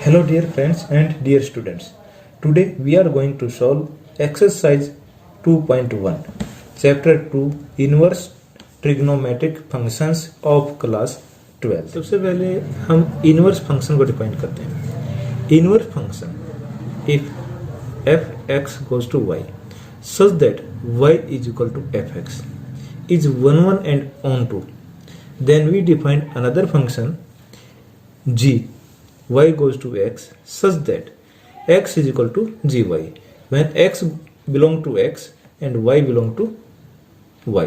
Hello dear friends and dear students. Today we are going to solve exercise 2.1 chapter 2 inverse trigonometric functions of class 12. सबसे पहले हम inverse function को define करते हैं. Inverse function if fx goes to y such that y is equal to fx is 1 and onto, then we define another function g y goes to x such that x is equal to gy when x belong to x and y belong to y,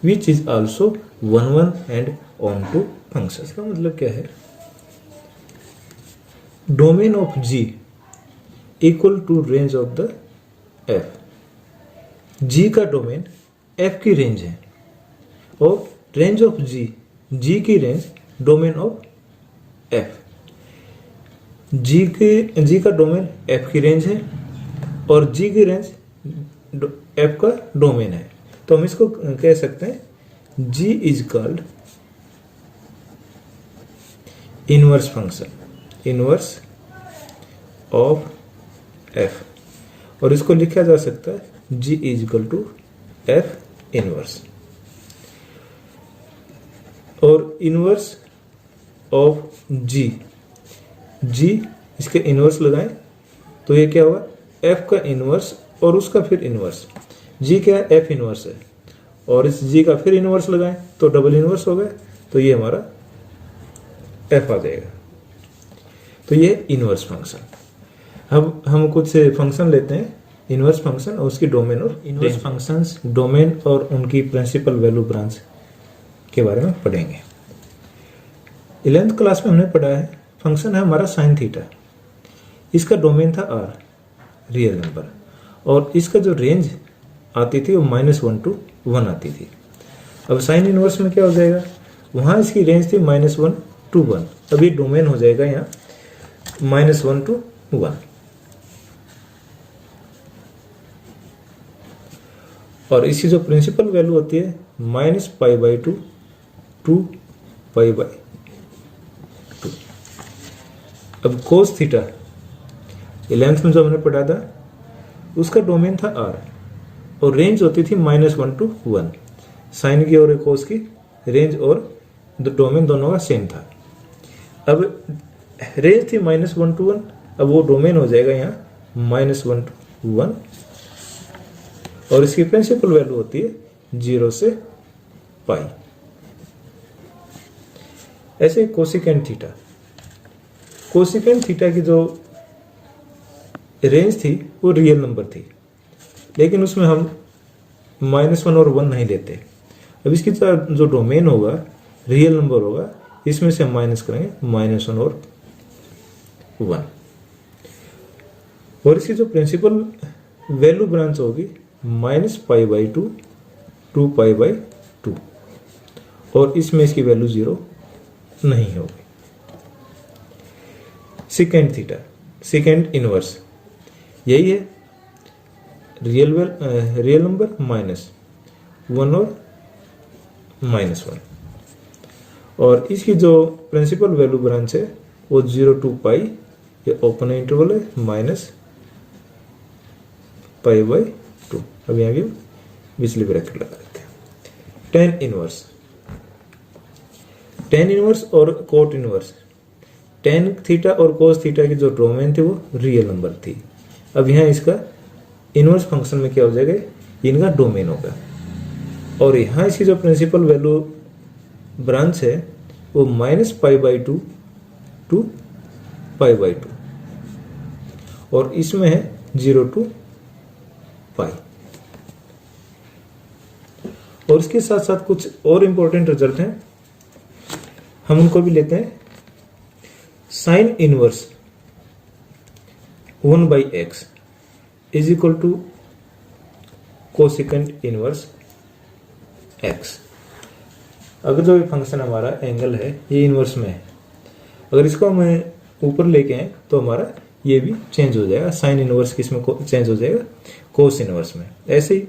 which is also 1 and onto function. इसका मतलब क्या है? Domain of g equal to range of the f. g का domain f की range है और range of g की range domain of f. जी का डोमेन f की रेंज है और g की रेंज f का डोमेन है, तो हम इसको कह सकते हैं g is called inverse function, inverse of f, और इसको लिखा जा सकता है g is equal to f inverse. और इनवर्स ऑफ g इसके इनवर्स लगाएं तो ये क्या होगा? f का इनवर्स और उसका फिर इनवर्स. g क्या है? f इनवर्स है और इस g का फिर इनवर्स लगाएं तो डबल इनवर्स हो गया, तो ये हमारा f आ जाएगा. तो ये इनवर्स फंक्शन. अब हम कुछ फंक्शन लेते हैं इनवर्स फंक्शन और उसकी डोमेन और इनवर्स फंक्शंस, डोमेन और उनकी प्रिंसिपल वैल्यू ब्रांच के बारे में पढ़ेंगे. 11th क्लास में हमने पढ़ा है फंक्शन है हमारा साइन थीटा. इसका डोमेन था r, रियल नंबर, और इसका जो रेंज आती थी वो -1 to 1 आती थी. अब साइन इनवर्स में क्या हो जाएगा? वहां इसकी रेंज थी -1 to 1, अभी डोमेन हो जाएगा यहाँ -1 to 1. और इसकी जो प्रिंसिपल वैल्यू होती है -π/2 to π/2. अब कोस थीटा 11th में जो हमने पढ़ा था उसका डोमेन था r और रेंज होती थी -1 to 1. साइन की और कोस की रेंज और डोमेन दोनों का सेम था. अब रेंज थी -1 to 1, अब वो डोमेन हो जाएगा यहाँ -1 to 1 और इसकी प्रिंसिपल वैल्यू होती है 0 से π. ऐसे कोसिकेंट थीटा, कोसिकेंट थीटा की जो रेंज थी वो रियल नंबर थी, लेकिन उसमें हम -1 और 1 नहीं लेते. अब इसकी जो डोमेन होगा रियल नंबर होगा, इसमें से हम माइनस करेंगे -1 और 1. और इसकी जो प्रिंसिपल वैल्यू ब्रांच होगी -π/2 to π/2 और इसमें इसकी वैल्यू 0 नहीं होगी. सिकेंड थीटा, सिकेंड इनवर्स, यही है रियल नंबर -1 और -1, और इसकी जो प्रिंसिपल वैल्यू ब्रांच है वो 0 to π, ये ओपन इंटरवल है -π/2. अब यहाँ भी बिजली ब्रैकेट लगा देते हैं. टेन इनवर्स, टेन इनवर्स और कोट इनवर्स. टेन थीटा और कोस थीटा की जो डोमेन थी वो रियल नंबर थी. अब यहाँ इसका इनवर्स फंक्शन में क्या हो जाएगा? इनका डोमेन होगा, और यहाँ इसकी जो प्रिंसिपल वैल्यू ब्रांच है वो -π/2 to π/2 और इसमें है 0 to π. और इसके साथ साथ कुछ और इंपॉर्टेंट रिजल्ट हैं, हम उनको भी लेते हैं. Sine inverse 1/x is equal to cosecant inverse x. अगर जो ये फंक्शन हमारा एंगल है ये इनवर्स में है, अगर इसको हम ऊपर लेके आए तो हमारा ये भी चेंज हो जाएगा. साइन इनवर्स किसमें चेंज हो जाएगा? कोस इनवर्स में. ऐसे ही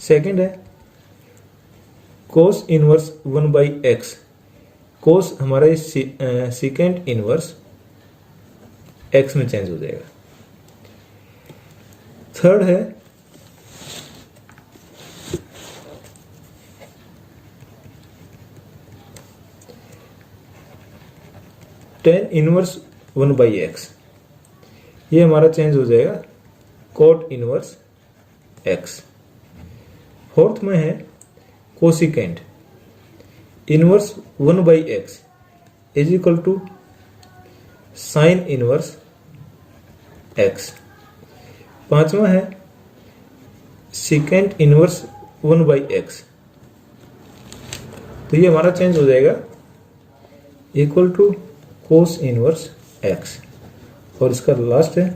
सेकंड है कोस इनवर्स 1/x. कोस हमारा सीकेंट इनवर्स एक्स में चेंज हो जाएगा। थर्ड है tan इनवर्स 1/x, ये हमारा चेंज हो जाएगा cot इनवर्स x। फोर्थ में है cosecant inverse 1/x is equal to sine inverse x। पांचवा है सिकेंट इनवर्स 1/x, तो ये हमारा चेंज हो जाएगा equal to cos inverse x। और इसका लास्ट है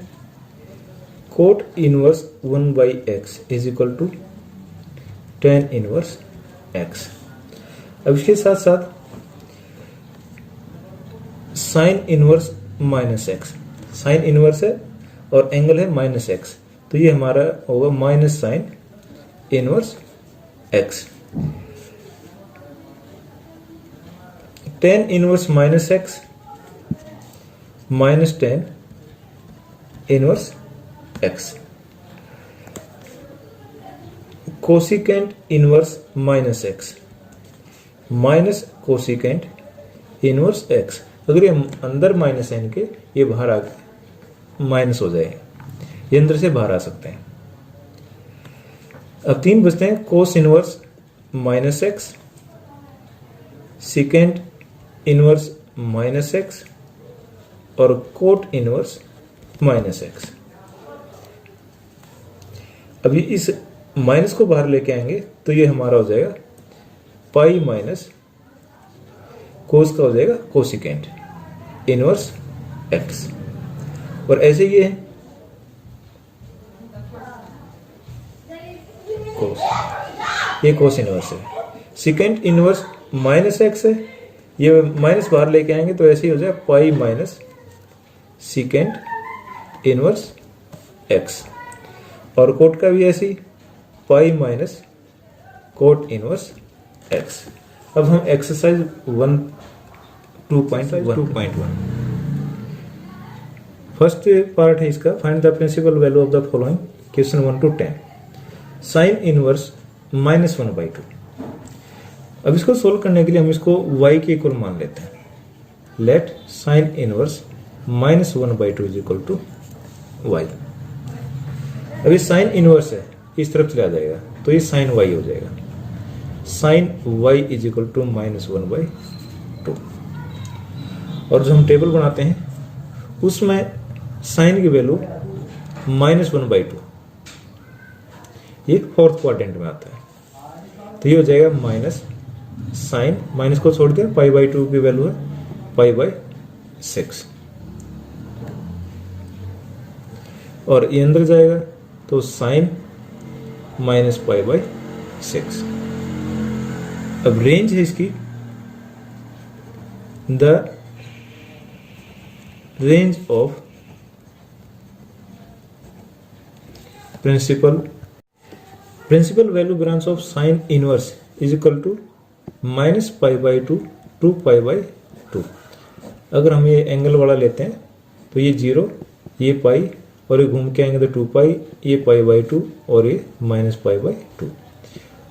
cot inverse 1/x is equal to tan inverse x। अब इसके साथ साथ sine inverse minus x, sine inverse है और एंगल है माइनस x, तो ये हमारा होगा minus sign inverse x। tan inverse minus x minus tan inverse x। Cosecant inverse minus x minus cosecant inverse x। अगर ये अंदर माइनस है इनके, ये बाहर आके माइनस हो जाएगा, ये अंदर से बाहर आ सकते हैं। अब तीन बचते हैं cos inverse minus x, secant inverse minus x और कोट इनवर्स माइनस x। अभी इस माइनस को बाहर लेके आएंगे तो ये हमारा हो जाएगा पाई माइनस कोस का हो जाएगा कोसिकेंट इनवर्स x। और ऐसे ये है कोस, ये कोस इनवर्स है। सिकेंट इनवर्स माइनस x है, ये माइनस बाहर लेके आएंगे तो ऐसे ही हो जाएगा pi minus secant inverse x। और कोट का भी ऐसे ही pi minus cot inverse x। अब हम एक्सरसाइज 2.1 फर्स्ट पार्ट है इसका, find the principal value of the following question 1 to 10 sine inverse -1/2। अब इसको सोल्व करने के लिए हम इसको y के इक्वल मान लेते हैं। Let sine inverse -1/2 is equal to y। अभी साइन इनवर्स है, इस तरफ चला जाएगा तो ये साइन y हो जाएगा। Sine y is equal to -1/2। और जो हम टेबल बनाते हैं उसमें साइन की वैल्यू -1/2, ये फोर्थ क्वाड्रेंट में आता है, तो ये हो जाएगा माइनस साइन, माइनस को छोड़ के π/2 की वैल्यू है π/6। और ये अंदर जाएगा तो साइन -π/6। अब रेंज है इसकी, the range of principal value branch of sine inverse is equal to -π/2 to π/2। अगर हम ये एंगल वाला लेते हैं तो ये 0, ये पाई, और ये घूम के आएंगे तो 2π, ये π/2 और ये -π/2।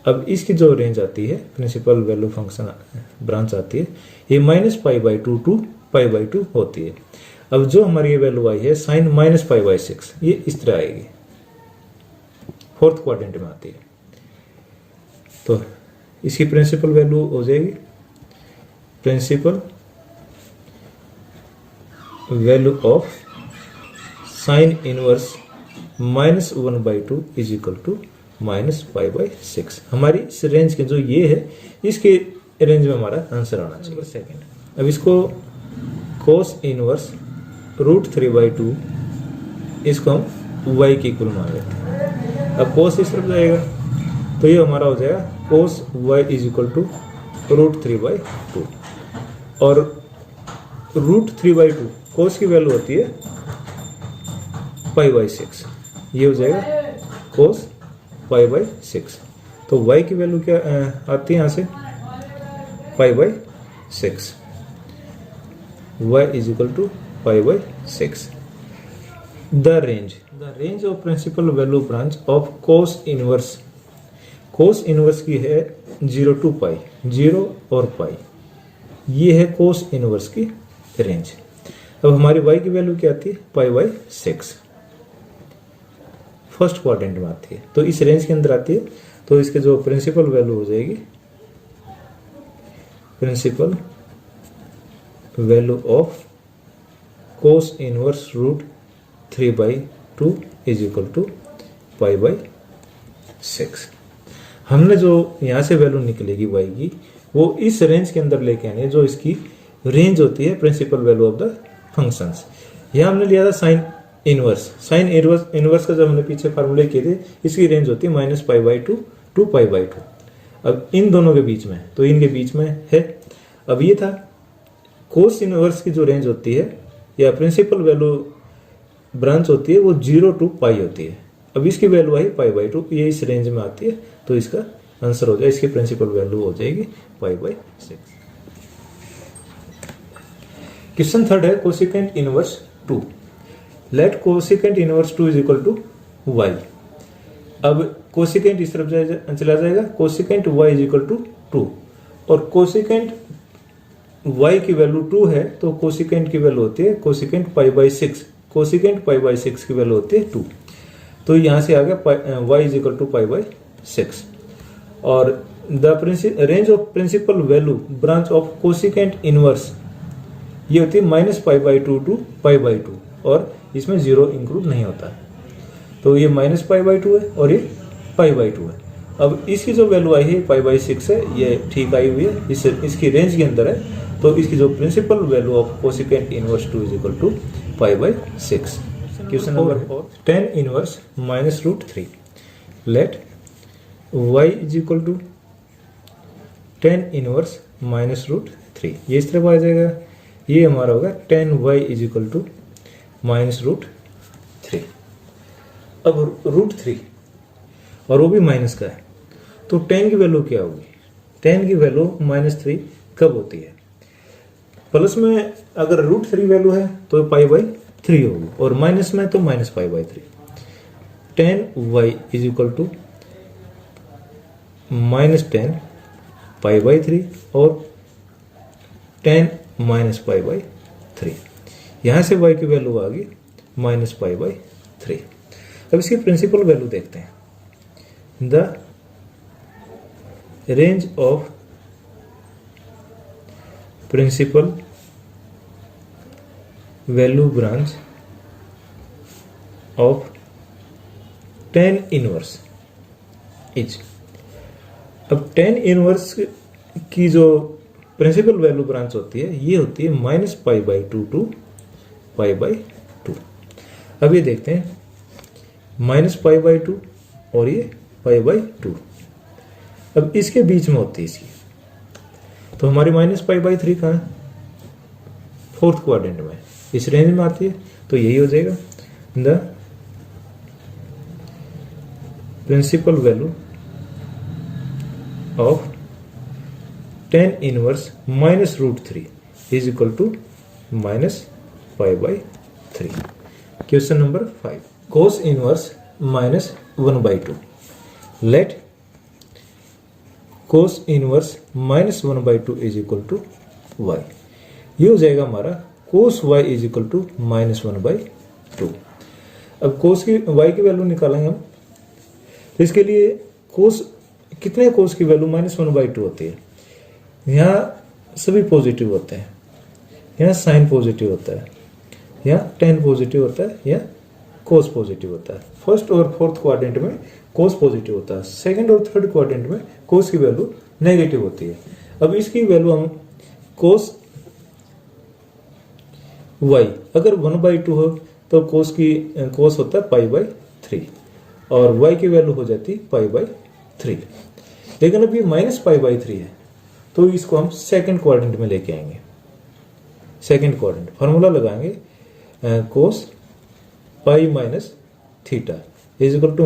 अब इसकी जो रेंज आती है प्रिंसिपल वैल्यू फंक्शन ब्रांच आती है, ये -π/2 to π/2 होती है। अब जो हमारी ये वैल्यू आई है साइन -π/6, ये इस तरह आएगी, फोर्थ क्वाड्रेंट में आती है। तो इसकी प्रिंसिपल वैल्यू हो जाएगी principal value of sine inverse -1/2 is equal to -π/6। हमारी इस रेंज के जो ये है, इसके रेंज में हमारा आंसर आना चाहिए। सेकेंड, अब इसको कोस इनवर्स √3/2, इसको हम y के इक्वल मान लेते हैं। अब कोस इस तरफ जाएगा तो ये हमारा हो जाएगा कोस y इज इक्वल टू √3/2। और √3/2 कोस की वैल्यू होती है π/6, ये हो जाएगा कोस π/6। तो y की वैल्यू क्या आती है यहाँ से π/6, y is equal to π/6। The range of principal value branch of cos inverse की है 0 to पाई, 0 और पाई, ये है कोस इनवर्स की रेंज। अब हमारी y की वैल्यू क्या आती है, पाई बाई 6, फर्स्ट क्वाड्रेंट में आती है, तो इस रेंज के अंदर आती है। तो इसके जो प्रिंसिपल वैल्यू हो जाएगी, principal value of cos inverse root 3/2 is equal to pi by 6। हमने जो यहां से वैल्यू निकलेगी y की, वो इस रेंज के अंदर लेके आनी है, जो इसकी रेंज होती है principal value of the functions. यह हमने लिया था साइन इनवर्स का जब हमने पीछे फार्मूले किए थे, इसकी रेंज होती है -π/2 to π/2। अब इन दोनों के बीच में, तो इनके बीच में है। अब ये था कोस इनवर्स की जो रेंज होती है या प्रिंसिपल वैल्यू ब्रांच होती है, वो 0 to पाई होती है। अब इसकी वैल्यू आई π/2, ये इस रेंज में आती है, तो इसका आंसर हो जाए, इसकी प्रिंसिपल वैल्यू हो जाएगी π/6। क्वेश्चन थर्ड है cosecant inverse 2। Let cosecant inverse 2 is equal to y। अब कोसिकेंट इस तरफ चला जाएगा, cosecant y is equal to 2, और कोसिकेंट y की वैल्यू 2 है, तो कोसिकेंट की वैल्यू होती है कोसिकेंट π/6, कोसिकेंट π/6 की वैल्यू होती है 2। तो यहां से आ गया y इज इक्वल टू π/6। और the range of principal value branch of cosecant inverse ये होती है -π/2 to π/2, और इसमें 0 इंक्लूड नहीं होता है, तो ये -π/2 है और ये π/2 है। अब इसकी जो वैल्यू आई है π/6 है, ये ठीक आई हुई है, इसकी रेंज के अंदर है, तो इसकी जो principal value of cosecant inverse 2 is equal to π/6। Question number 4, tan inverse -√3। Let y is equal to tan inverse -√3, ये इस तरफ आ जाएगा, ये हमारा होगा tan y is equal to -√3। अब √3 और वो भी माइनस का है, तो tan की वैल्यू क्या होगी, tan की वैल्यू -3 कब होती है, प्लस में अगर √3 वैल्यू है तो π/3 होगी, और माइनस में तो -π/3। tan y is equal to -10 π/3 और tan -π/3। यहां से y की वैल्यू आ गई -π/3। अब इसकी प्रिंसिपल वैल्यू देखते हैं। The range of principal value branch of tan inverse is. अब tan इनवर्स की जो प्रिंसिपल वैल्यू ब्रांच होती है, ये होती है -π/2 to π/2। अब ये देखते हैं -π/2 और ये π/2, अब इसके बीच में होती है इसकी, तो हमारी -π/3 कहाँ है, फोर्थ क्वाड्रेंट में, इस रेंज में आती है, तो यही हो जाएगा the principal value of tan inverse -√3 is equal to -π/3। Question number 5, cos inverse -1/2। Let cos inverse -1/2 is equal to y। ये हो जाएगा हमारा cos y is equal to -1/2। अब cos की y की वैल्यू निकालेंगे हम, तो इसके लिए cos, कितने cos की वैल्यू -1/2 होती है, यहाँ सभी पॉजिटिव होते हैं, यहाँ साइन पॉजिटिव होता है, यहाँ tan पॉजिटिव होता है, यहाँ cos पॉजिटिव होता है। फर्स्ट और फोर्थ क्वाड्रेंट में cos पॉजिटिव होता है, सेकंड और थर्ड क्वाड्रेंट में cos की वैल्यू नेगेटिव होती है। अब इसकी वैल्यू हम cos y अगर 1/2 हो तो cos होता है π/3 और y की वैल्यू हो जाती है π/3। लेकिन अब ये -π/3 है, तो इसको हम सेकंड क्वाड्रेंट में लेके आएंगे। सेकंड क्वाड्रेंट फॉर्मूला लगाएंगे, cos π - theta is equal to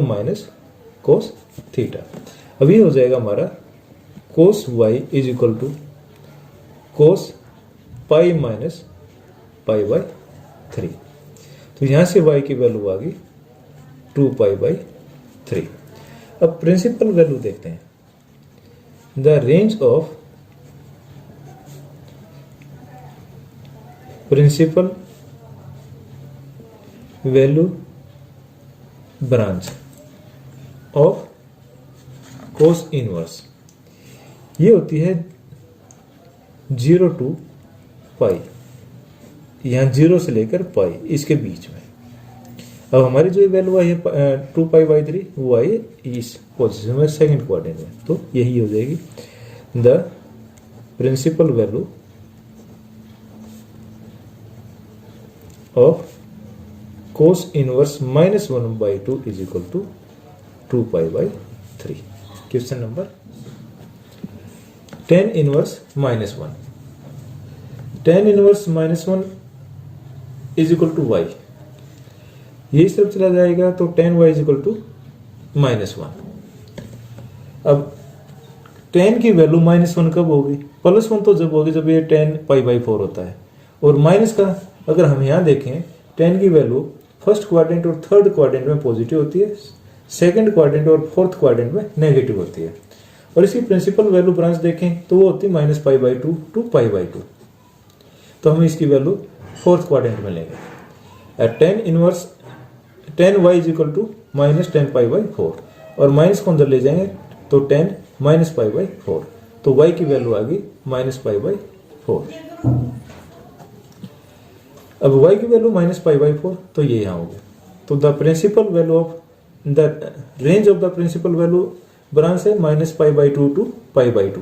-cos theta. अब ये हो जाएगा हमारा cos y is equal to cos π - π/3। तो यहां से y की वैल्यू आ गई 2π/3। अब प्रिंसिपल वैल्यू देखते हैं। The range of principal value branch of cos inverse ये होती है 0 to पाई, यहां 0 से लेकर पाई इसके बीच में। अब हमारी जो वैल्यू आई है 2π/3 वो आई इस पोजीशन में सेकंड क्वाड्रेंट में, तो यही हो जाएगी the principal value of cos inverse -1/2 is equal to 2π/3। Question number tan inverse -1, tan inverse -1 is equal to y, ये इस तरफ चला जाएगा तो tan y is equal to -1। अब tan की वैल्यू -1 कब होगी? +1 तो जब होगी जब ये tan π/4 होता है, और माइनस का अगर हम यहां देखें tan की वैल्यू फर्स्ट क्वाड्रेंट और थर्ड क्वाड्रेंट में पॉजिटिव होती है, सेकंड क्वाड्रेंट और फोर्थ क्वाड्रेंट में नेगेटिव होती है। और इसकी प्रिंसिपल वैल्यू ब्रांच देखें तो वो होती है -π/2 to π/2, तो हम इसकी वैल्यू फोर्थ क्वाड्रेंट में लेंगे। tan inverse tan y is equal to -tan π/4, और माइनस को अंदर ले जाएंगे तो tan -π/4, तो y की वैल्यू आ गई -π/4। अब y की वैल्यू -π/4, तो ये यहां हो गया। तो the principal value of the range of the principal value branch है -π/2 to π/2।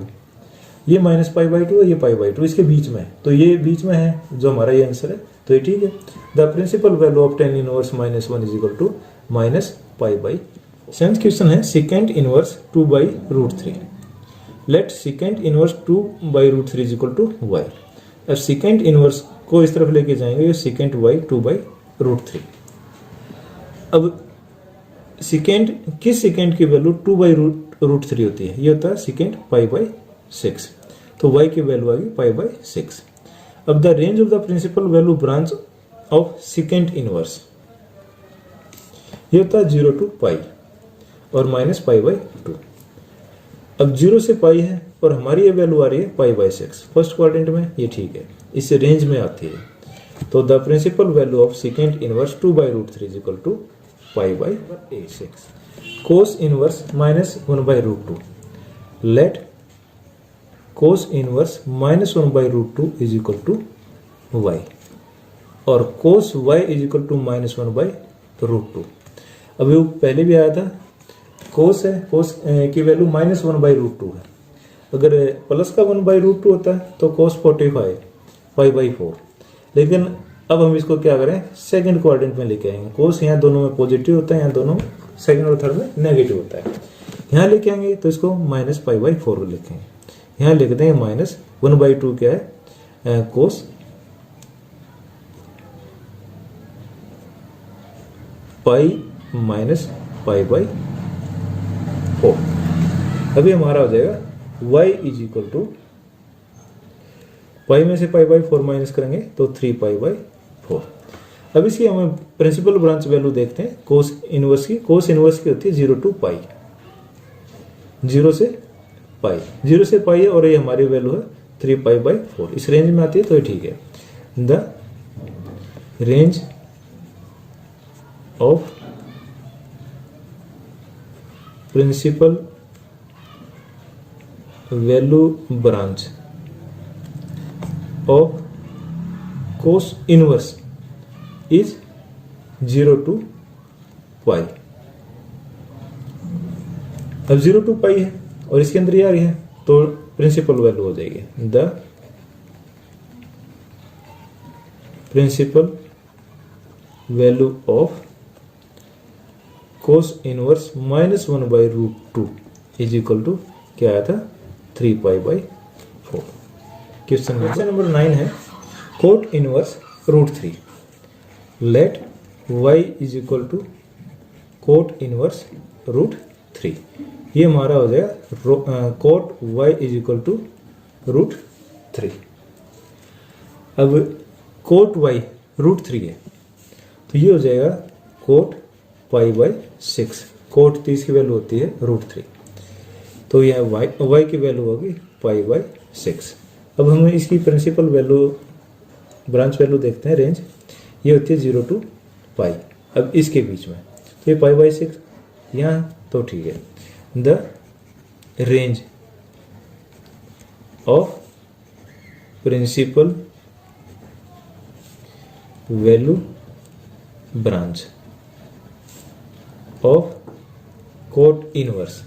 ये -π/2 है, ये π/2 इसके बीच में है, तो ये बीच में है जो हमारा ये आंसर है, तो ये ठीक है। The principal value of tan inverse -1 is equal to -π/। Seventh question है secant inverse 2/√3। Let secant inverse 2/√3 is equal to y। अब सेकेंड इनवर्स को इस तरफ लेके जाएंगे, ये सेकेंड y 2/√3। अब सेकेंड किस सेकेंड की वैल्यू 2/√3 होती है? ये होता है सेकेंड π/6, तो y की वैल्यू आ गई π/6। अब the range of the principal value branch of secant inverse ये होता है 0 to पाई और -π/2। अब 0 से पाई है और हमारी ये वैल्यू आ रही है π/6 फर्स्ट क्वाड्रेंट में, ये ठीक है, इस रेंज में आती है। तो the principal value of secant inverse 2/√3 is equal to π/6। Cos inverse -1/√2। Let cos inverse -1/√2 is equal to y, और cos y is equal to -1/√2। अब वो पहले भी आया था, कोस है, कोस की वैल्यू -1/√2 है। अगर प्लस का 1/√2 होता है तो कोस 45 π/4। लेकिन अब हम इसको क्या करें, सेकंड क्वाड्रेंट में लेके आएंगे। कोस यहाँ दोनों में पॉजिटिव होता है, यहाँ दोनों सेकंड और थर्ड में नेगेटिव होता है। यहाँ लेके आएंगे तो इसको -π/4 लिखेंगे। यहाँ लिख देंगे -1/2 क्या है, कोस पाई -π/4। अभी हमारा हो जाएगा y इज इक्वल टू पाई में से π/4 माइनस करेंगे तो 3π/4। अब इसकी हमें प्रिंसिपल ब्रांच वैल्यू देखते हैं कोस इनवर्स की। कोस इनवर्स की होती है 0 to पाई, 0 से पाई, 0 से पाई है, और ये हमारी वैल्यू है 3π/4, इस रेंज में आती है, तो ये ठीक है। The range of principal value branch of cos inverse is 0 to pi. अब 0 to पाई है और इसके अंदर ये आ रही है, तो प्रिंसिपल वैल्यू हो जाएगी the principal value of cos inverse -1/√2 is equal to क्या आया था, 3π/4। क्वेश्चन नंबर 9 है cot inverse √3। Let y is equal to cot inverse √3। ये हमारा हो जाएगा cot y is equal to √3। अब कोट y √3 है, तो ये हो जाएगा कोट पाई बाई 6। कोट 30 की वैल्यू होती है √3, तो यह y की वैल्यू होगी पाई बाई 6। अब हम इसकी प्रिंसिपल वैल्यू, ब्रांच वैल्यू देखते हैं, रेंज ये होती है 0 to पाई। अब इसके बीच में तो ये पाई बाई 6 यहाँ, तो ठीक है। The range of principal value branch of cot inverse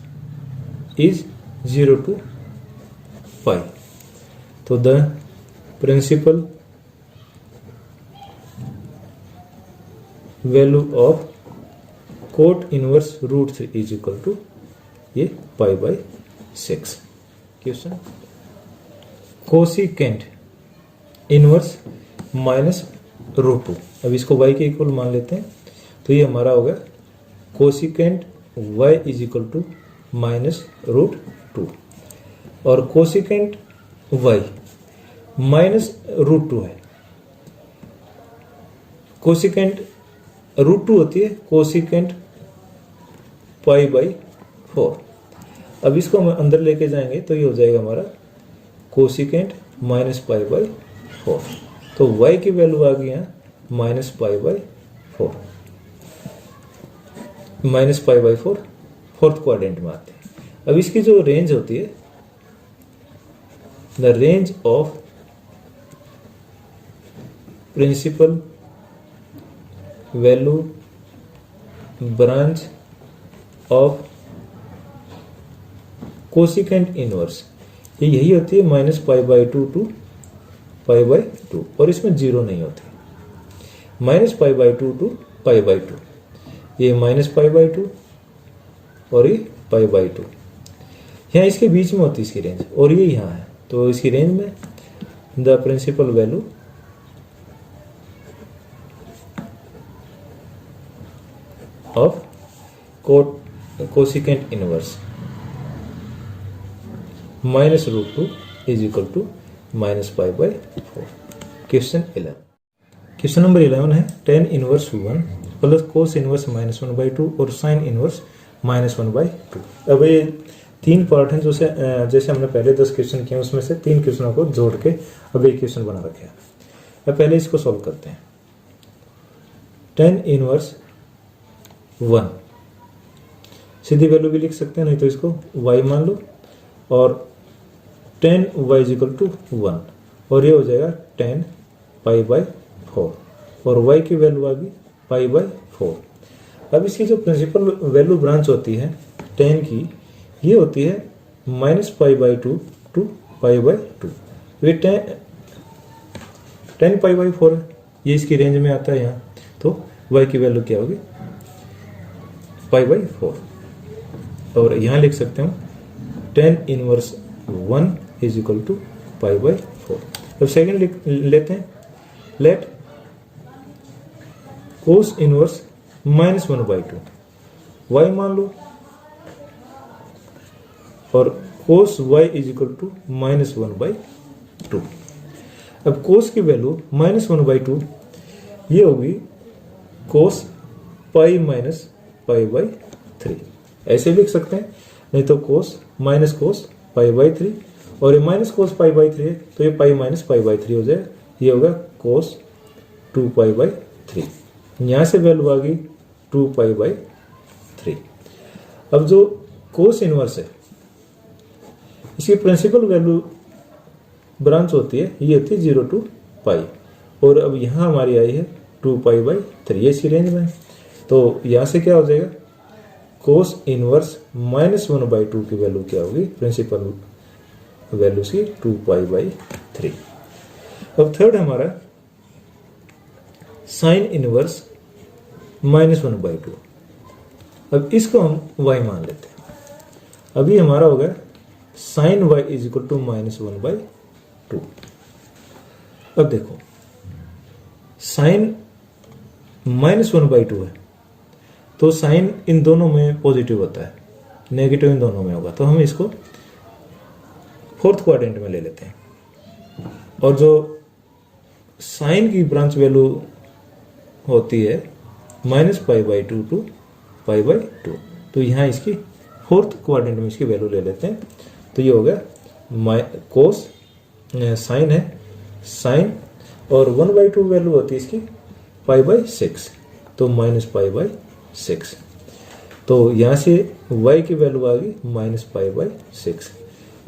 is 0 to pi. तो the principal value of cot inverse √3 is equal to ये pi by 6। Question, cosecant inverse minus √2। अब इसको y के इक्वल मान लेते हैं, तो ये हमारा होगा cosecant y is equal to minus √2, और कोसिकेंट y माइनस √2 है। कोसिकेंट √2 होती है कोसिकेंट पाई बाई 4। अब इसको हम अंदर लेके जाएंगे तो ये हो जाएगा हमारा कोसिकेंट माइनस पाई बाई 4। तो y की वैल्यू आ गई यहाँ minus pi by 4, minus pi by 4 fourth quadrant में आते हैं। अब इसकी जो रेंज होती है, the range of principal value branch of cosecant inverse, ये यही होती है minus pi by 2 to pi by 2, और इसमें जीरो नहीं होती। Minus pi by 2 to pi by 2, ये माइनस पाई बाई 2 और ये पाई बाई 2, यहाँ इसके बीच में होती है इसकी रेंज, और ये यहाँ है। तो इसकी रेंज में the principal value of cosecant inverse minus √2 is equal to minus pi by 4। Question 11, question number 11 है tan inverse 1 plus cos inverse -1/2 और साइन इनवर्स -1/2। अब ये 3 पार्ट हैं, जैसे हमने पहले 10 क्वेश्चन किए उसमें से 3 क्वेश्चनों को जोड़ के अब एक क्वेश्चन बना रखे हैं। अब पहले इसको सॉल्व करते हैं। tan इनवर्स 1 सीधी वैल्यू भी लिख सकते हैं, नहीं तो इसको y मान लो, और tan y is equal to 1, और ये हो जाएगा tan पाई बाई 4, और y की वैल्यू आ गई पाई बाई 4। अब इसकी जो प्रिंसिपल वैल्यू ब्रांच होती है tan की, ये होती है minus pi by 2 to pi by 2। ये tan पाई बाई 4 है, ये इसकी रेंज में आता है यहाँ, तो y की वैल्यू क्या होगी पाई बाई 4, और यहाँ लिख सकते हैं tan inverse 1 is equal to pi by 4। अब सेकेंड लेते हैं, लेट कोस इनवर्स -1/2 y मान लो, और cos y is equal to -1/2। अब कोस की वैल्यू -1/2 ये होगी कोस पाई माइनस पाई बाई 3, ऐसे लिख सकते हैं, नहीं तो कोस माइनस कोस पाई बाई 3, और ये माइनस कोस पाई बाई 3 है, तो ये पाई माइनस पाई बाई 3 हो जाए, ये होगा कोस 2 पाई बाई 3। यहाँ से वैल्यू आ गई 2 पाई बाई 3। अब जो कोस इनवर्स है, इसकी प्रिंसिपल वैल्यू ब्रांच होती है, ये होती है 0 to पाई, और अब यहाँ हमारी आई है 2 पाई बाई 3, ये इसी रेंज में है। तो यहाँ से क्या हो जाएगा, कोस इनवर्स -1/2 की वैल्यू क्या होगी, प्रिंसिपल वैल्यू सी 2 पाई बाई 3। अब थर्ड हमारा साइन इनवर्स -1/2। अब इसको हम y मान लेते हैं। अभी हमारा हो गया sine y is equal to -1/2। अब देखो साइन -1/2 है, तो साइन इन दोनों में पॉजिटिव होता है, नेगेटिव इन दोनों में होगा, तो हम इसको फोर्थ क्वाड्रेंट में ले लेते हैं। और जो साइन की ब्रांच वैल्यू होती है minus pi by two to pi by two. तो यहाँ इसकी फोर्थ क्वाड्रेंट में इसकी वैल्यू ले लेते हैं। तो ये हो गया कोस, साइन है साइन, और 1/2 वैल्यू होती है इसकी पाई बाई 6, तो माइनस पाई बाई 6। तो यहाँ से y की वैल्यू आ गई माइनस पाई बाई 6।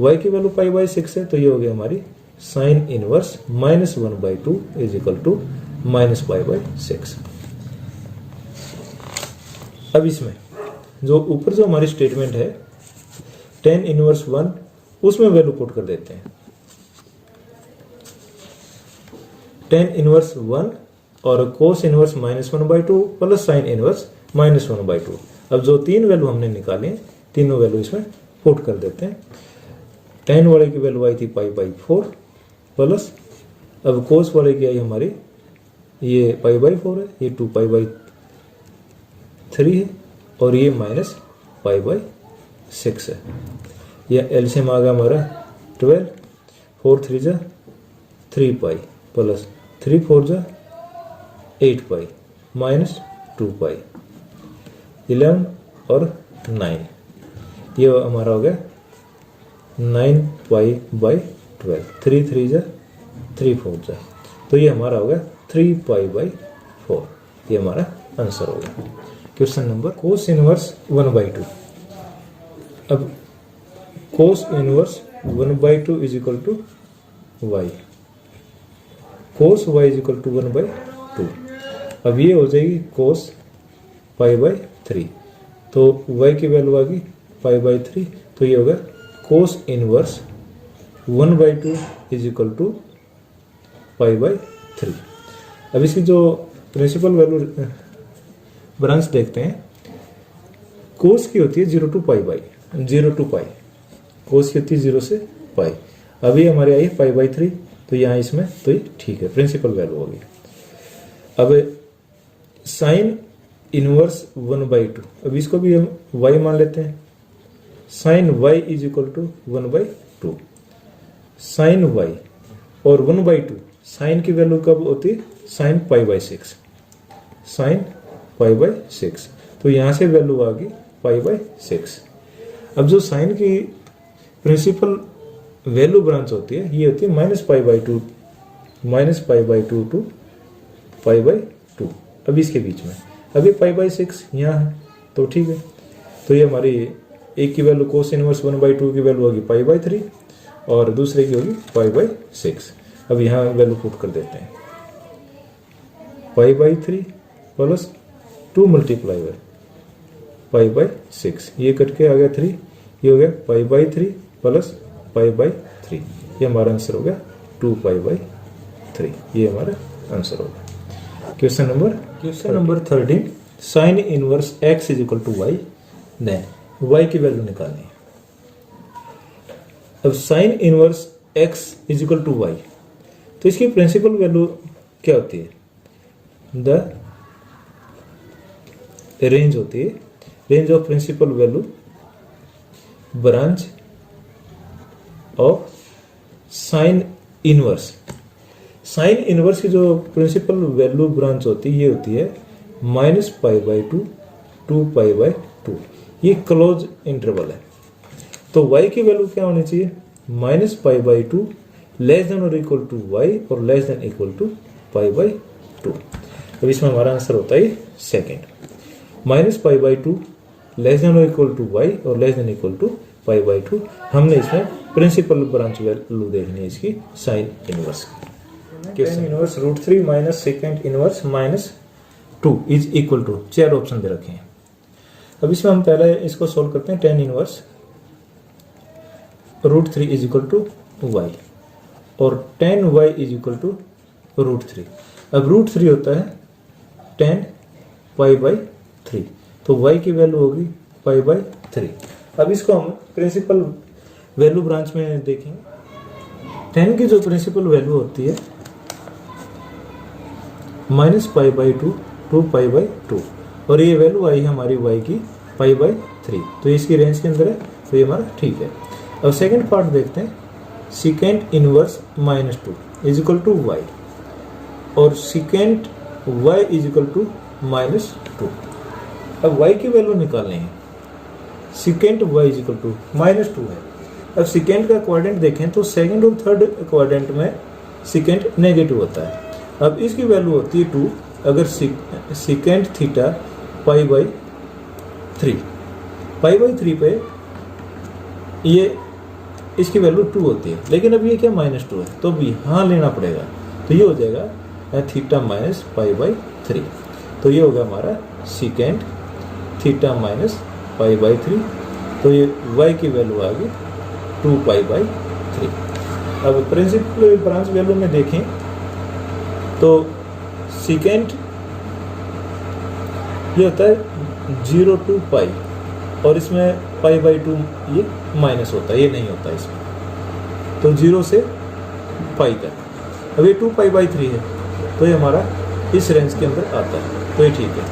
y की वैल्यू पाई बाई 6 है, तो ये हो गया हमारी sine inverse minus 1/2 is equal to minus pi by 6। अब इसमें जो ऊपर जो हमारी स्टेटमेंट है tan इनवर्स 1, उसमें वैल्यू पुट कर देते हैं। tan इनवर्स 1 और cos inverse minus 1/2 plus sign inverse minus 1/2। अब जो तीन वैल्यू हमने निकाले हैं, तीनों वैल्यू इसमें पुट कर देते हैं। tan वाले की वैल्यू आई थी पाई बाई 4 प्लस, अब कोस वाले की आई हमारी ये पाई बाई 4 है, ये 2 पाई बाई 3 है, और ये माइनस पाई बाई 6 है। यह एलसीएम आ गया हमारा 12, 4 3 जा 3 पाई प्लस 3 4 जा 8 पाई माइनस 2 पाई 11 और 9, ये हमारा हो गया 9 पाई बाई 12, 3 3 जा 3 4 जा, तो ये हमारा हो गया 3 पाई बाई 4। ये हमारा आंसर हो गया। Question number cos inverse 1/2। अब cos inverse 1/2 is equal to y, cos y is equal to 1/2। अब ये हो जाएगी कोस पाई बाई 3, तो y की वैल्यू आ गई पाई बाई 3, तो ये होगा cos inverse 1/2 is equal to pi by 3। अब इसकी जो प्रिंसिपल वैल्यू ब्रांच देखते हैं, कोस की होती है 0 टू पाई बाई 0 टू पाई, कोस की होती है 0 से पाई। अभी हमारे आई पाई बाई 3, तो यहाँ इसमें तो ये ठीक है, प्रिंसिपल वैल्यू होगी। अब साइन इनवर्स 1/2, अब इसको भी हम y मान लेते हैं। Sine y is equal to 1/2, sine y और 1/2, साइन की वैल्यू कब होती है, sine pi by 6, sine pi by 6, तो यहां से वैल्यू आ गई पाई बाई 6। अब जो साइन की प्रिंसिपल वैल्यू ब्रांच होती है, ये होती है minus pi by 2 to pi by 2। अब इसके बीच में अभी पाई बाई 6 यहाँ है, तो ठीक है। तो ये हमारी एक की वैल्यू कोस इनवर्स 1/2 की वैल्यू होगी पाई बाई 3, और दूसरे की होगी पाई बाई 6। अब यहाँ वैल्यू पुट कर देते हैं, पाई by 3 plus 2 multiply by pi by 6, ये कट के आ गया 3, ये हो गया पाई बाई 3 प्लस पाई बाई 3, ये हमारा आंसर हो गया 2 पाई बाई 3, ये हमारा आंसर हो गया। Question number 13, sine inverse x is equal to y, then y की वैल्यू निकालनी है। अब sine inverse x is equal to y, तो इसकी प्रिंसिपल वैल्यू क्या होती है, द रेंज होती है, range of principal value branch of sine inverse. Sine inverse की जो प्रिंसिपल वैल्यू ब्रांच होती है, ये होती है minus pi by 2 to pi by 2, ये क्लोज इंटरवल है। तो y की वैल्यू क्या होनी चाहिए, minus pi by 2 less than और इक्वल टू y और less than equal to pi by 2। अब इसमें हमारा आंसर होता है second, minus pi by 2 less than और इक्वल टू y और less than equal to pi by 2। हमने इसमें प्रिंसिपल ब्रांच वैल्यू देखनी है इसकी साइन इनवर्स की। tan inverse √3 minus second inverse minus 2 is equal to, 4 option दे रखे हैं। अब इसमें हम पहले इसको सोल्व करते हैं। tan inverse √3 is equal to y, और tan y is equal to √3। अब √3 होता है tan पाई बाई 3, तो y की वैल्यू होगी पाई बाई 3। अब इसको हम प्रिंसिपल वैल्यू ब्रांच में देखेंगे। tan की जो प्रिंसिपल वैल्यू होती है minus pi by 2 to pi by 2, और ये वैल्यू आई है हमारी y की पाई बाई 3, तो इसकी रेंज के अंदर है, तो ये हमारा ठीक है। अब सेकंड पार्ट देखते हैं, secant inverse minus 2 is equal to y, और secant y is equal to -2। अब y की वैल्यू निकालनी है। सेकेंड y इक्वल टू -2 है। अब सेकेंड का क्वाड्रेंट देखें तो सेकेंड और थर्ड क्वाड्रेंट में सेकेंड नेगेटिव होता है। अब इसकी वैल्यू होती है 2 अगर सेकेंड थीटा π/3 π/3 पे ये इसकी वैल्यू 2 होती है, लेकिन अब ये क्या -2 है, तो अब यहाँ लेना पड़ेगा। तो ये हो जाएगा थीटा माइनस π/3। तो ये होगा हमारा सेकेंड थीटा माइनस π/3। तो ये y की वैल्यू आ गई 2π/3। अब प्रिंसिपल डिफरेंस वैल्यू में देखें तो सेकेंड ये होता है 0 to π और इसमें π/2 ये माइनस होता है, ये नहीं होता इसमें। तो 0 से π तक। अब ये 2π/3 है तो ये हमारा इस रेंज के अंदर आता है, तो ये ठीक है।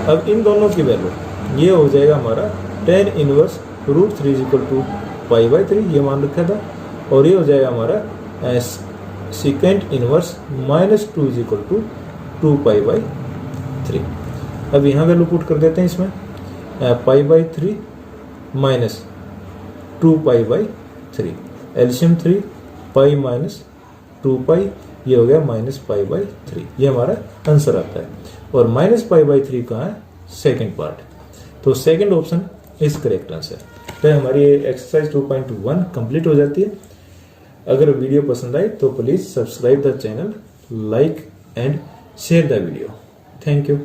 अब इन दोनों की वैल्यू ये हो जाएगा हमारा tan इनवर्स √3 इक्वल टू π/3 ये मान रखा था, और ये हो जाएगा हमारा सेकेंड इनवर्स -2 इक्वल टू 2π/3। अब यहाँ वैल्यू पुट कर देते हैं इसमें π/3 माइनस 2π/3 एल्शियम 3 पाई माइनस 2π ये हो गया -π/3। ये हमारा आंसर आता है। और -π/3 कहाँ है? Second part. तो second option is correct answer. तो हमारी एक्सरसाइज 2.1 कंप्लीट हो जाती है। अगर वीडियो पसंद आए तो please subscribe the channel, like and share the video. Thank you.